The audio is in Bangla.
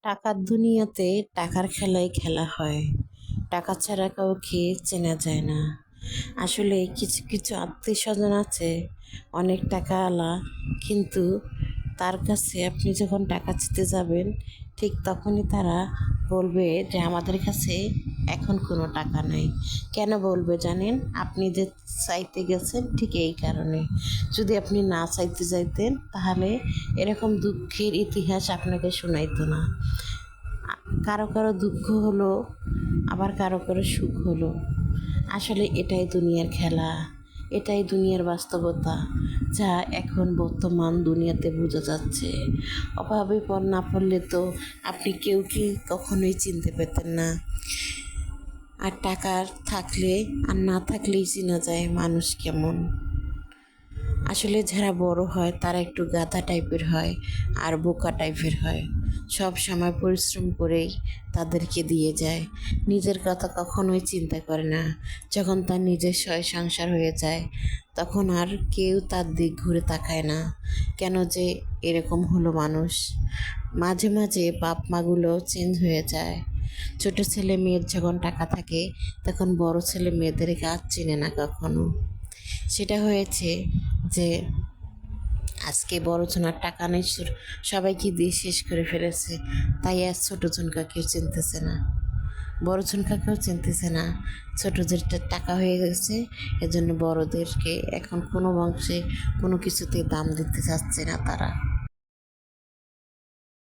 টাকার দুনিয়াতে টাকার খেলাই খেলা হয়। টাকা ছাড়া কাউকে চেনা যায় না। আসলে কিছু কিছু আত্মীয়স্বজন আছে অনেক টাকাওয়ালা, কিন্তু তার কাছে আপনি যখন টাকা চেতে যাবেন ঠিক তখনই তারা বলবে যে আমাদের কাছে এখন কোনো টাকা নেই। কেন বলবে জানেন? আপনি যে চাইতে গেছেন ঠিক এই কারণে। যদি আপনি না চাইতে যাইতেন তাহলে এরকম দুঃখের ইতিহাস আপনাকে শোনাইতো না। কারো কারো দুঃখ হলো, আবার কারো কারো সুখ হলো। আসলে এটাই দুনিয়ার খেলা, এটাই দুনিয়ার বাস্তবতা, যা এখন বর্তমান দুনিয়াতে বোঝা যাচ্ছে। অভাবে পর না পড়লে তো আপনি কেউ কি কখনোই চিনতে পেতেন না। আর টাকা থাকলে আর না থাকলেই চেনা যায় মানুষ কেমন। আসলে যারা বড় হয় তারা একটু গাধা টাইপের হয় আর বোকা টাইপের হয়। সব সময় পরিশ্রম করেই তাদেরকে দিয়ে যায়, নিজের কথা কখনোই চিন্তা করে না। যখন তার নিজের সংসার হয়ে যায় তখন আর কেউ তার দিক ঘুরে তাকায় না। কেন যে এরকম হলো মানুষ? মাঝে মাঝে বাপ মাগুলো চেঞ্জ হয়ে যায়। ছোট ছেলে মেয়ের যখন টাকা থাকে তখন বড় ছেলে মেয়েদেরকে আর চিনে না কখনো। সেটা হয়েছে যে আজকে বড়জনের টাকা নেই, সবাইকে দিয়ে শেষ করে ফেলেছে, তাই আর ছোটজনকে কেউ চিনতেছে না, বড়জনকে কেউ চিনতেছে না। ছোটদের টাকা হয়ে গেছে, এজন্য বড়দেরকে এখন কোনো বংশে কোনো কিছুতে দাম দিতে চাচ্ছে না তারা।